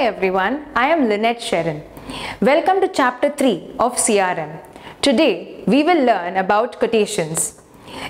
everyone, I am Lynette Sharon. Welcome to Chapter 3 of CRM. Today, we will learn about quotations.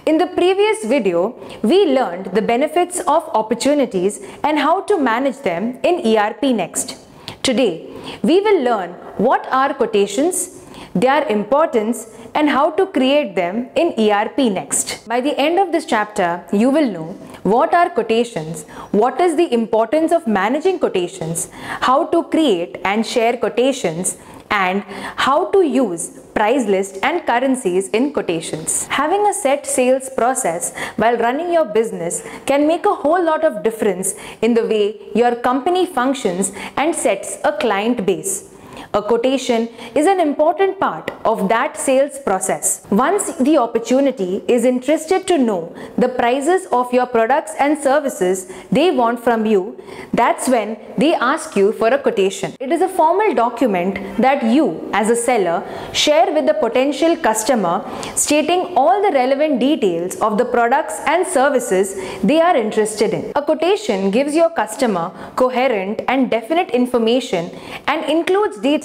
In the previous video, we learned the benefits of opportunities and how to manage them in ERP Next. Today, we will learn what are quotations, their importance, and how to create them in ERP Next. By the end of this chapter, you will know what are quotations, what is the importance of managing quotations, how to create and share quotations, and how to use price list and currencies in quotations. Having a set sales process while running your business can make a whole lot of difference in the way your company functions and sets a client base. A quotation is an important part of that sales process. Once the opportunity is interested to know the prices of your products and services they want from you, that's when they ask you for a quotation. It is a formal document that you, as a seller, share with the potential customer, stating all the relevant details of the products and services they are interested in. A quotation gives your customer coherent and definite information and includes details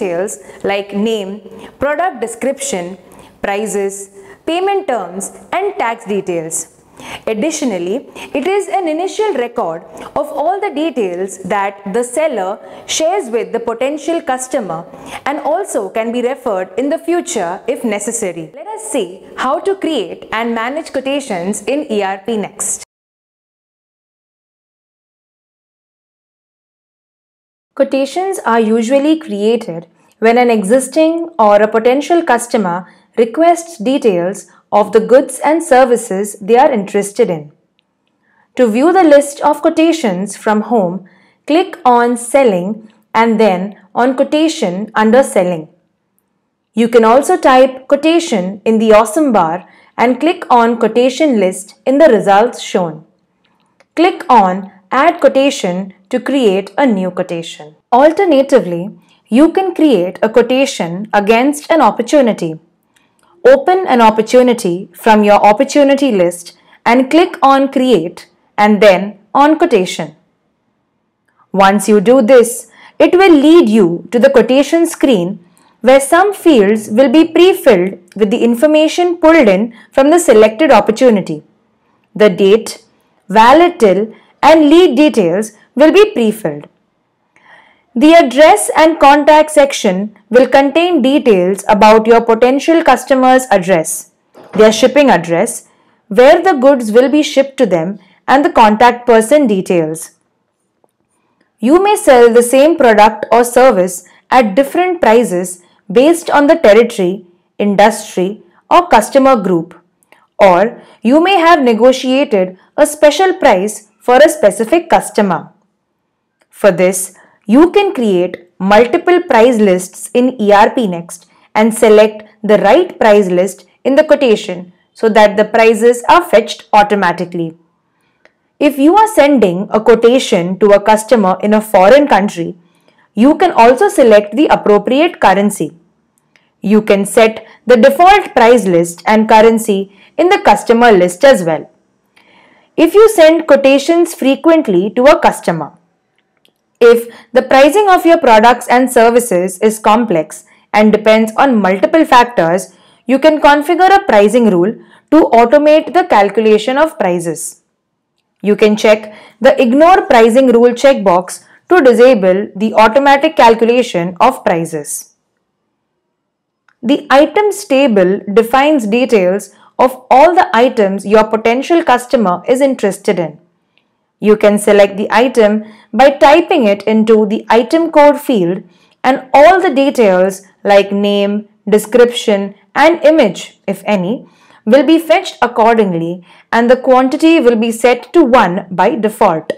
like name, product description, prices, payment terms, and tax details. Additionally, it is an initial record of all the details that the seller shares with the potential customer and also can be referred in the future if necessary. Let us see how to create and manage quotations in ERP Next. Quotations are usually created when an existing or a potential customer requests details of the goods and services they are interested in. To view the list of quotations from home, click on Selling and then on Quotation under Selling. You can also type quotation in the Awesome bar and click on Quotation List in the results shown. Click on Add Quotation to create a new quotation. Alternatively, you can create a quotation against an opportunity. Open an opportunity from your opportunity list and click on Create and then on Quotation. Once you do this, it will lead you to the quotation screen where some fields will be pre-filled with the information pulled in from the selected opportunity. The date, valid till, and lead details will be pre-filled. The address and contact section will contain details about your potential customer's address, their shipping address, where the goods will be shipped to them, and the contact person details. You may sell the same product or service at different prices based on the territory, industry, or customer group, or you may have negotiated a special price for a specific customer. For this, you can create multiple price lists in ERP Next and select the right price list in the quotation so that the prices are fetched automatically. If you are sending a quotation to a customer in a foreign country, you can also select the appropriate currency. You can set the default price list and currency in the customer list as well. If you send quotations frequently to a customer, if the pricing of your products and services is complex and depends on multiple factors, you can configure a pricing rule to automate the calculation of prices. You can check the Ignore Pricing Rule checkbox to disable the automatic calculation of prices. The Items table defines details of all the items your potential customer is interested in. You can select the item by typing it into the item code field, and all the details like name, description, and image, if any, will be fetched accordingly, and the quantity will be set to 1 by default.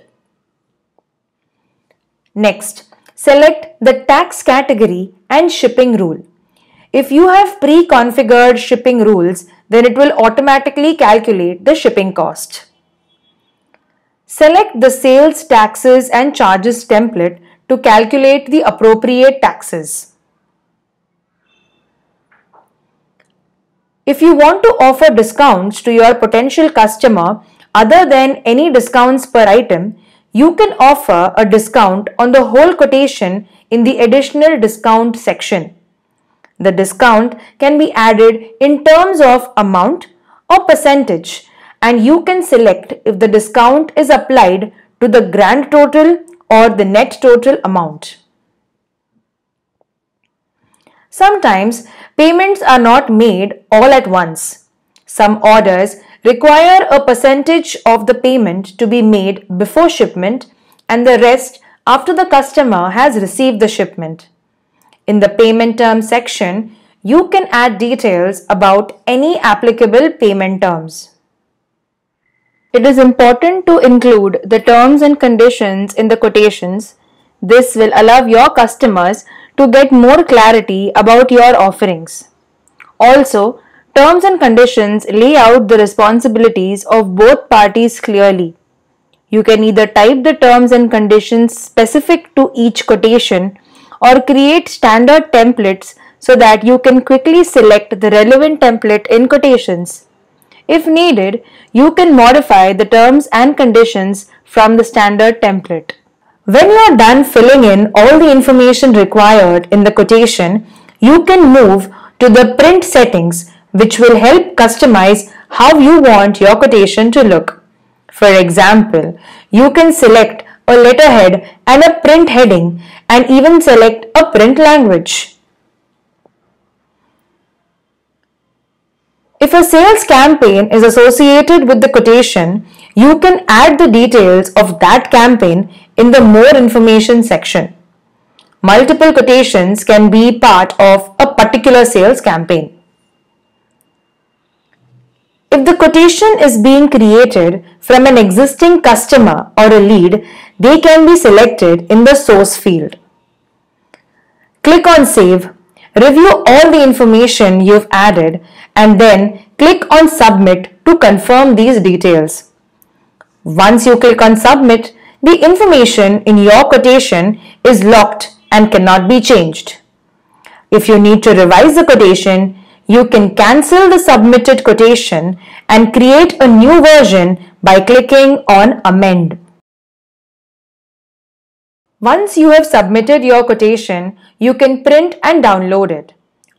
Next, select the tax category and shipping rule. If you have pre-configured shipping rules, then it will automatically calculate the shipping cost. Select the Sales Taxes and Charges template to calculate the appropriate taxes. If you want to offer discounts to your potential customer other than any discounts per item, you can offer a discount on the whole quotation in the additional discount section. The discount can be added in terms of amount or percentage, and you can select if the discount is applied to the grand total or the net total amount. Sometimes payments are not made all at once. Some orders require a percentage of the payment to be made before shipment and the rest after the customer has received the shipment. In the payment terms section, you can add details about any applicable payment terms. It is important to include the terms and conditions in the quotations. This will allow your customers to get more clarity about your offerings. Also, terms and conditions lay out the responsibilities of both parties clearly. You can either type the terms and conditions specific to each quotation or create standard templates so that you can quickly select the relevant template in quotations. If needed, you can modify the terms and conditions from the standard template. When you are done filling in all the information required in the quotation, you can move to the print settings, which will help customize how you want your quotation to look. For example, you can select a letterhead and a print heading and even select a print language. If a sales campaign is associated with the quotation, you can add the details of that campaign in the More Information section. Multiple quotations can be part of a particular sales campaign. If the quotation is being created from an existing customer or a lead, they can be selected in the source field. Click on Save, review all the information you've added, and then click on Submit to confirm these details. Once you click on Submit, the information in your quotation is locked and cannot be changed. If you need to revise the quotation, you can cancel the submitted quotation and create a new version by clicking on Amend. Once you have submitted your quotation, you can print and download it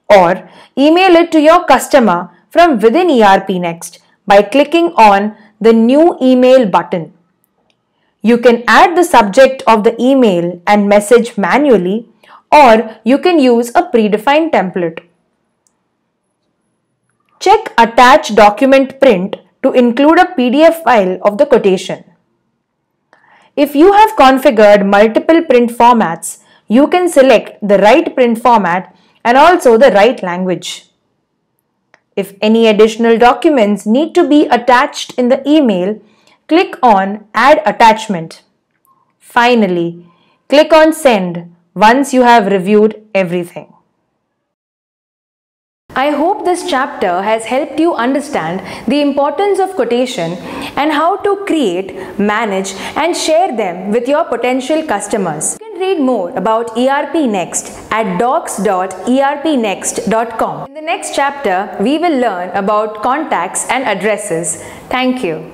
or email it to your customer from within ERP Next by clicking on the New Email button. You can add the subject of the email and message manually, or you can use a predefined template. Check Attach Document Print to include a PDF file of the quotation. If you have configured multiple print formats, you can select the right print format and also the right language. If any additional documents need to be attached in the email, click on Add Attachment. Finally, click on Send once you have reviewed everything. I hope this chapter has helped you understand the importance of quotation and how to create, manage and share them with your potential customers. You can read more about ERP Next at docs.erpnext.com. In the next chapter, we will learn about contacts and addresses. Thank you.